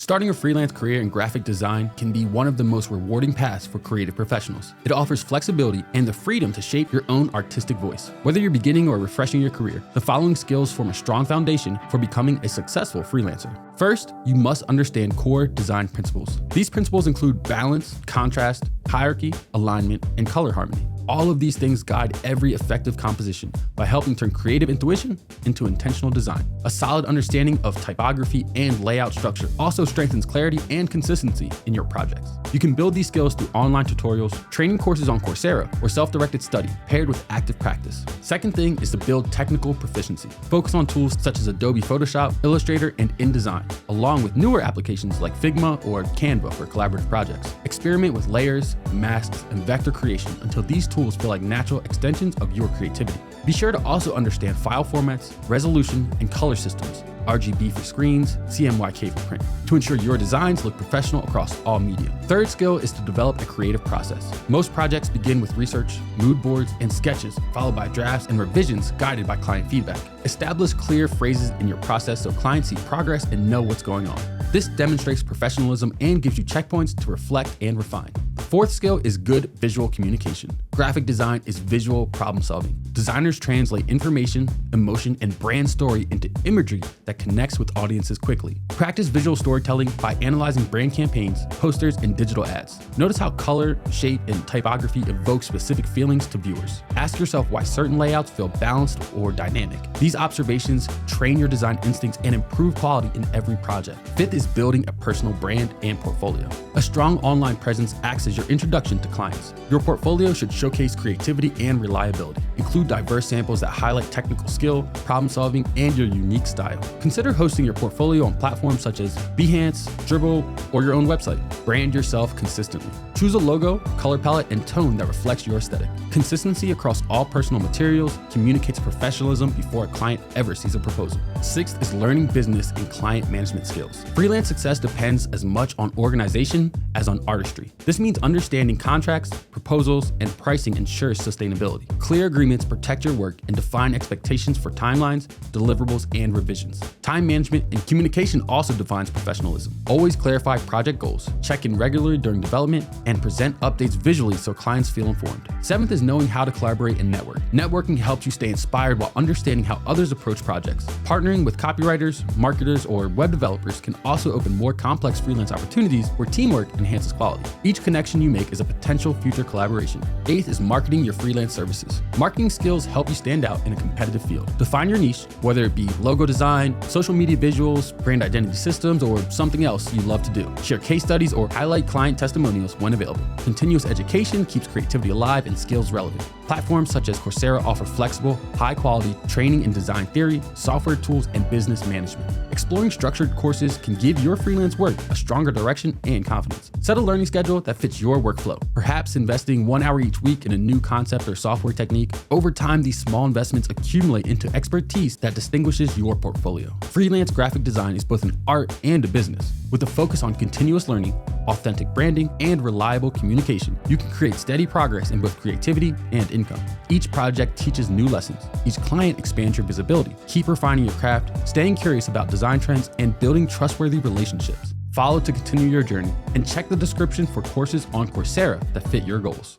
Starting a freelance career in graphic design can be one of the most rewarding paths for creative professionals. It offers flexibility and the freedom to shape your own artistic voice. Whether you're beginning or refreshing your career, the following skills form a strong foundation for becoming a successful freelancer. First, you must understand core design principles. These principles include balance, contrast, hierarchy, alignment, and color harmony. All of these things guide every effective composition by helping turn creative intuition into intentional design. A solid understanding of typography and layout structure also strengthens clarity and consistency in your projects. You can build these skills through online tutorials, training courses on Coursera, or self-directed study paired with active practice. Second thing is to build technical proficiency. Focus on tools such as Adobe Photoshop, Illustrator, and InDesign, along with newer applications like Figma or Canva for collaborative projects. Experiment with layers, masks, and vector creation until these tools feel like natural extensions of your creativity. Be sure to also understand file formats, resolution, and color systems, RGB for screens, CMYK for print, to ensure your designs look professional across all media. Third skill is to develop a creative process. Most projects begin with research, mood boards, and sketches, followed by drafts and revisions guided by client feedback. Establish clear phrases in your process so clients see progress and know what's going on. This demonstrates professionalism and gives you checkpoints to reflect and refine. Fourth skill is good visual communication. Graphic design is visual problem solving. Designers translate information, emotion, and brand story into imagery that connects with audiences quickly. Practice visual storytelling by analyzing brand campaigns, posters, and digital ads. Notice how color, shape, and typography evoke specific feelings to viewers. Ask yourself why certain layouts feel balanced or dynamic. These observations train your design instincts and improve quality in every project. Fifth is building a personal brand and portfolio. A strong online presence acts as your introduction to clients. Your portfolio should showcase creativity and reliability. Include diverse samples that highlight technical skill, problem solving, and your unique style. Consider hosting your portfolio on platforms such as Behance, Dribbble, or your own website. Brand yourself consistently. Choose a logo, color palette, and tone that reflects your aesthetic. Consistency across all personal materials communicates professionalism before a client ever sees a proposal. Sixth is learning business and client management skills. Freelance success depends as much on organization as on artistry. This means understanding contracts, proposals, and pricing ensures sustainability. Clear agreements protect your work and define expectations for timelines, deliverables, and revisions. Time management and communication also defines professionalism. Always clarify project goals, check in regularly during development, and present updates visually so clients feel informed. Seventh is knowing how to collaborate and network. Networking helps you stay inspired while understanding how others approach projects. Partnering with copywriters, marketers, or web developers can also open more complex freelance opportunities where teamwork enhances quality. Each connection you make is a potential future collaboration. Eighth is marketing your freelance services. Marketing skills help you stand out in a competitive field. Define your niche, whether it be logo design, social media visuals, brand identity systems, or something else you love to do. Share case studies or highlight client testimonials when available. Continuous education keeps creativity alive and skills relevant. Platforms such as Coursera offer flexible, high-quality training in design theory, software tools, and business management. Exploring structured courses can give your freelance work a stronger direction and confidence. Set a learning schedule that fits your workflow, perhaps investing 1 hour each week in a new concept or software technique. Over time, these small investments accumulate into expertise that distinguishes your portfolio. Freelance graphic design is both an art and a business. With a focus on continuous learning, authentic branding, and reliable communication, you can create steady progress in both creativity and income. Each project teaches new lessons. Each client expands your visibility. Keep refining your craft, staying curious about design trends, and building trustworthy relationships. Follow to continue your journey, and check the description for courses on Coursera that fit your goals.